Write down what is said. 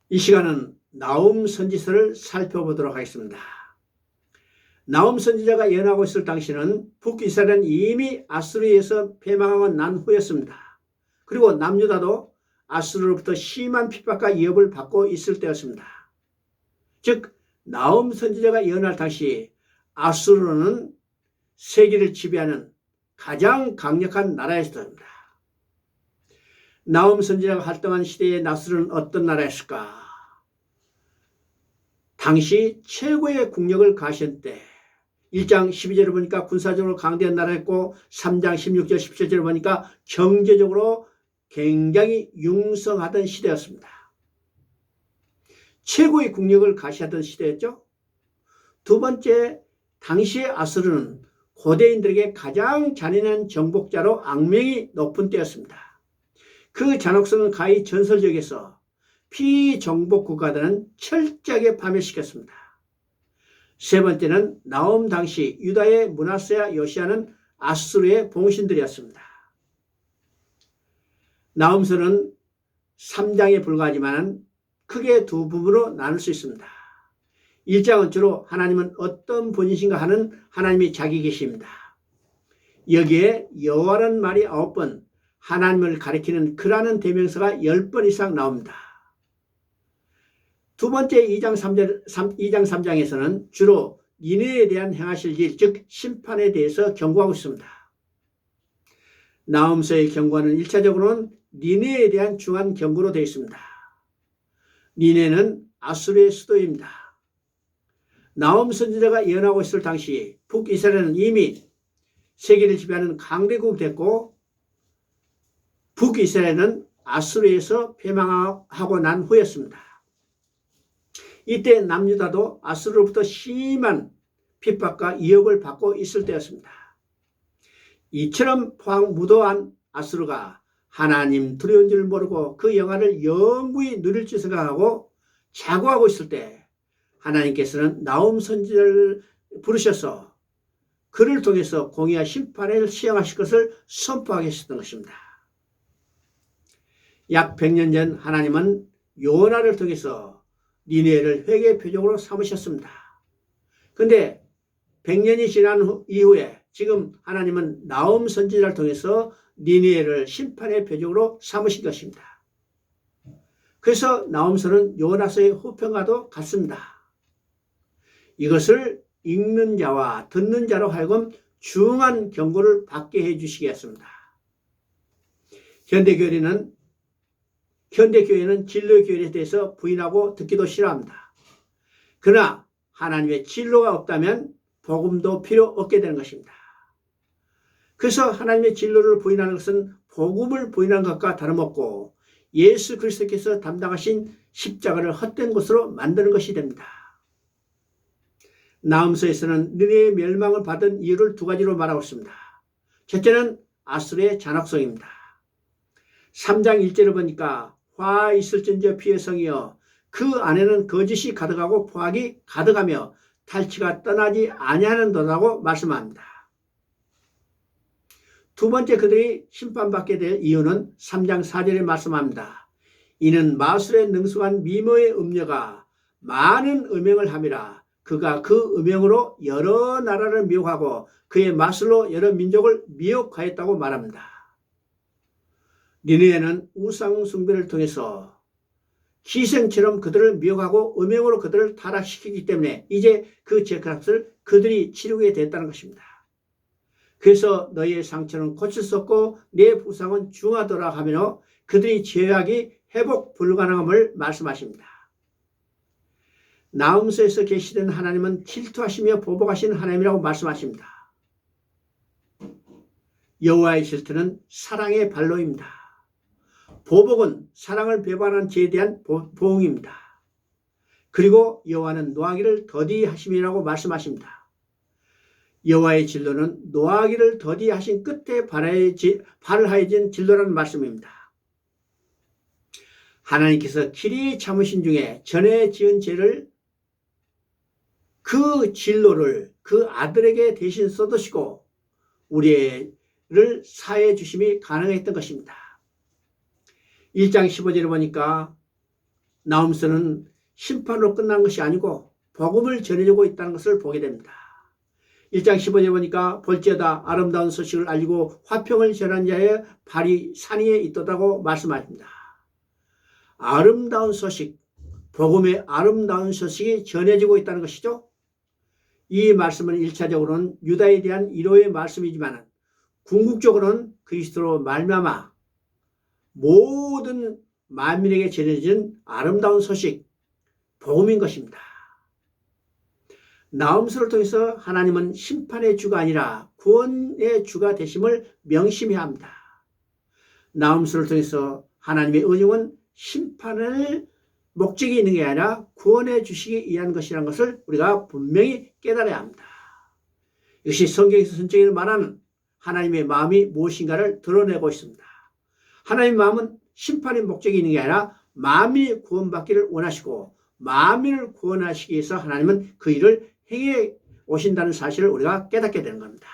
이 시간은 나훔 선지서를 살펴보도록 하겠습니다. 나훔 선지자가 예언하고 있을 당시는 북이스라엘은 이미 아수르에서 패망하고 난 후였습니다. 그리고 남유다도 아수르로부터 심한 핍박과 위협을 받고 있을 때였습니다. 즉 나훔 선지자가 예언할 당시 아수르는 세계를 지배하는 가장 강력한 나라였습니다. 나훔 선지자가 활동한 시대의 아수르는 어떤 나라였을까? 당시 최고의 국력을 가신 때 1장 12절을 보니까 군사적으로 강대한 나라였고 3장 16절 17절을 보니까 경제적으로 굉장히 융성하던 시대였습니다. 최고의 국력을 가시하던 시대였죠. 두 번째, 당시의 아수르는 고대인들에게 가장 잔인한 정복자로 악명이 높은 때였습니다. 그 잔혹성은 가히 전설적에서 피정복 국가들은 철저하게 파멸시켰습니다. 세 번째는 나훔 당시 유다의 므낫세와 요시야는 아수르의 봉신들이었습니다. 나훔서는 3장에 불과하지만 크게 두 부분으로 나눌 수 있습니다. 1장은 주로 하나님은 어떤 분이신가 하는 하나님의 자기 계시입니다. 여기에 여호와라는 말이 9번, 하나님을 가리키는 그라는 대명사가 10번 이상 나옵니다. 두 번째 2장 3장에서는 주로 니느웨에 대한 행하실 일, 즉 심판에 대해서 경고하고 있습니다. 나훔서의 경고는 1차적으로는 니느웨에 대한 중한 경고로 되어 있습니다. 니느웨는 아수르의 수도입니다. 나훔 선지자가 예언하고 있을 당시 북이스라엘은 이미 세계를 지배하는 강대국이 됐고 북이스라엘은 아수르에서 패망하고 난 후였습니다. 이때 남유다도 아수르로부터 심한 핍박과 위협을 받고 있을 때였습니다. 이처럼 무도한 아수르가 하나님 두려운 줄 모르고 그 영화를 영구히 누릴 줄 생각하고 자고하고 있을 때 하나님께서는 나훔 선지자를 부르셔서 그를 통해서 공의와 심판을 시행하실 것을 선포하셨던 것입니다. 약 100년 전 하나님은 요나를 통해서 니느웨를 회개의 표적으로 삼으셨습니다. 그런데 100년이 지난 이후에 지금 하나님은 나훔 선지자를 통해서 니느웨를 심판의 표적으로 삼으신 것입니다. 그래서 나훔서는 요나서의 후편과도 같습니다. 이것을 읽는 자와 듣는 자로 하여금 중한 경고를 받게 해주시겠습니다. 현대교회는 진로의 교회에 대해서 부인하고 듣기도 싫어합니다. 그러나 하나님의 진로가 없다면 복음도 필요 없게 되는 것입니다. 그래서 하나님의 진로를 부인하는 것은 복음을 부인하는 것과 다름없고 예수 그리스도께서 담당하신 십자가를 헛된 것으로 만드는 것이 됩니다. 나훔서에서는 니느웨의 멸망을 받은 이유를 두 가지로 말하고 있습니다. 첫째는 아수르의 잔혹성입니다. 3장 1절을 보니까 화 있을진저 피의 성이여 그 안에는 거짓이 가득하고 포악이 가득하며 탈취가 떠나지 아니하는도라고 말씀합니다. 두 번째 그들이 심판받게 될 이유는 3장 4절에 말씀합니다. 이는 마술에 능숙한 미모의 음녀가 많은 음행을 함이라 그가 그 음행으로 여러 나라를 미혹하고 그의 마술로 여러 민족을 미혹하였다고 말합니다. 니느웨는 우상 숭배를 통해서 기생처럼 그들을 미혹하고 음행으로 그들을 타락시키기 때문에 이제 그 죄값을 그들이 치르게 됐다는 것입니다. 그래서 너희의 상처는 고칠 수 없고 내 부상은 중하더라 하며 그들이 죄악이 회복 불가능함을 말씀하십니다. 나훔서에서 계시된 하나님은 질투하시며 보복하시는 하나님이라고 말씀하십니다. 여호와의 질투는 사랑의 발로입니다. 보복은 사랑을 배반한 죄에 대한 보응입니다. 그리고 여호와는 노하기를 더디하심이라고 말씀하십니다. 여호와의 진로는 노하기를 더디하신 끝에 발하여진 진로라는 말씀입니다. 하나님께서 길이 참으신 중에 전에 지은 죄를 그 진로를 그 아들에게 대신 쏟으시고 우리를 사해 주심이 가능했던 것입니다. 1장 15절에 보니까 나홈서는 심판으로 끝난 것이 아니고 복음을 전해주고 있다는 것을 보게 됩니다. 1장 15절에 보니까 볼지어다 아름다운 소식을 알리고 화평을 전한 자의 발이 산 위에 있도다고 말씀하십니다. 아름다운 소식, 복음의 아름다운 소식이 전해지고 있다는 것이죠. 이 말씀은 1차적으로는 유다에 대한 위로의 말씀이지만 궁극적으로는 그리스도로 말미암아 모든 만민에게 전해진 아름다운 소식, 복음인 것입니다. 나홈서를 통해서 하나님은 심판의 주가 아니라 구원의 주가 되심을 명심해야 합니다. 나홈서를 통해서 하나님의 의정은 심판을 목적이 있는 게 아니라 구원해 주시기 위한 것이라는 것을 우리가 분명히 깨달아야 합니다. 이것이 성경에서 전적으로 말하는 하나님의 마음이 무엇인가를 드러내고 있습니다. 하나님의 마음은 심판의 목적이 있는 게 아니라 만민이 구원받기를 원하시고 만민을 구원하시기 위해서 하나님은 그 일을 행해 오신다는 사실을 우리가 깨닫게 되는 겁니다.